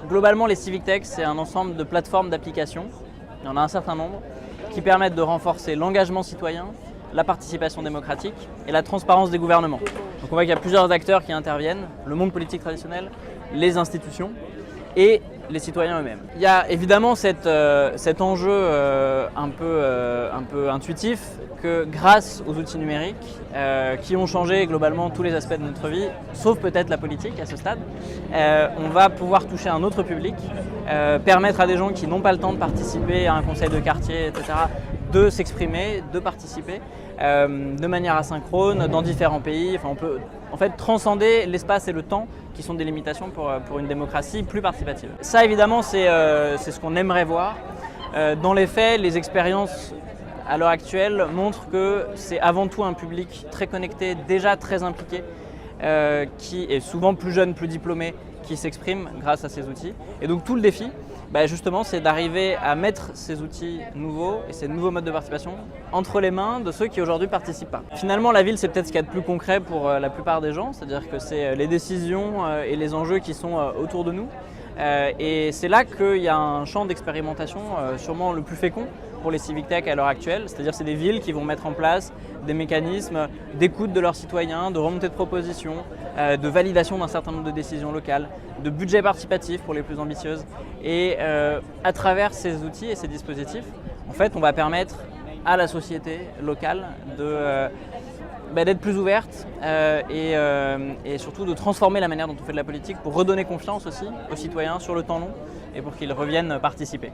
Globalement, les Civic Tech, c'est un ensemble de plateformes d'applications, il y en a un certain nombre, qui permettent de renforcer l'engagement citoyen, la participation démocratique et la transparence des gouvernements. Donc on voit qu'il y a plusieurs acteurs qui interviennent, le monde politique traditionnel, les institutions et les citoyens eux-mêmes. Il y a évidemment cet enjeu un peu intuitif que grâce aux outils numériques qui ont changé globalement tous les aspects de notre vie, sauf peut-être la politique à ce stade, on va pouvoir toucher un autre public, permettre à des gens qui n'ont pas le temps de participer à un conseil de quartier, etc., de s'exprimer, de participer de manière asynchrone dans différents pays. Enfin, on peut en fait transcender l'espace et le temps qui sont des limitations pour une démocratie plus participative. Ça évidemment c'est ce qu'on aimerait voir. Dans les faits, les expériences à l'heure actuelle montrent que c'est avant tout un public très connecté, déjà très impliqué, qui est souvent plus jeune, plus diplômé, qui s'exprime grâce à ces outils. Et donc tout le défi, justement, c'est d'arriver à mettre ces outils nouveaux et ces nouveaux modes de participation entre les mains de ceux qui aujourd'hui ne participent pas. Finalement, la ville, c'est peut-être ce qu'il y a de plus concret pour la plupart des gens, c'est-à-dire que c'est les décisions et les enjeux qui sont autour de nous. Et c'est là qu'il y a un champ d'expérimentation sûrement le plus fécond pour les Civic Tech à l'heure actuelle, c'est-à-dire c'est des villes qui vont mettre en place des mécanismes d'écoute de leurs citoyens, de remontée de propositions, de validation d'un certain nombre de décisions locales, de budget participatif pour les plus ambitieuses. Et à travers ces outils et ces dispositifs, en fait, on va permettre à la société locale d'être plus ouverte et surtout de transformer la manière dont on fait de la politique pour redonner confiance aussi aux citoyens sur le temps long et pour qu'ils reviennent participer.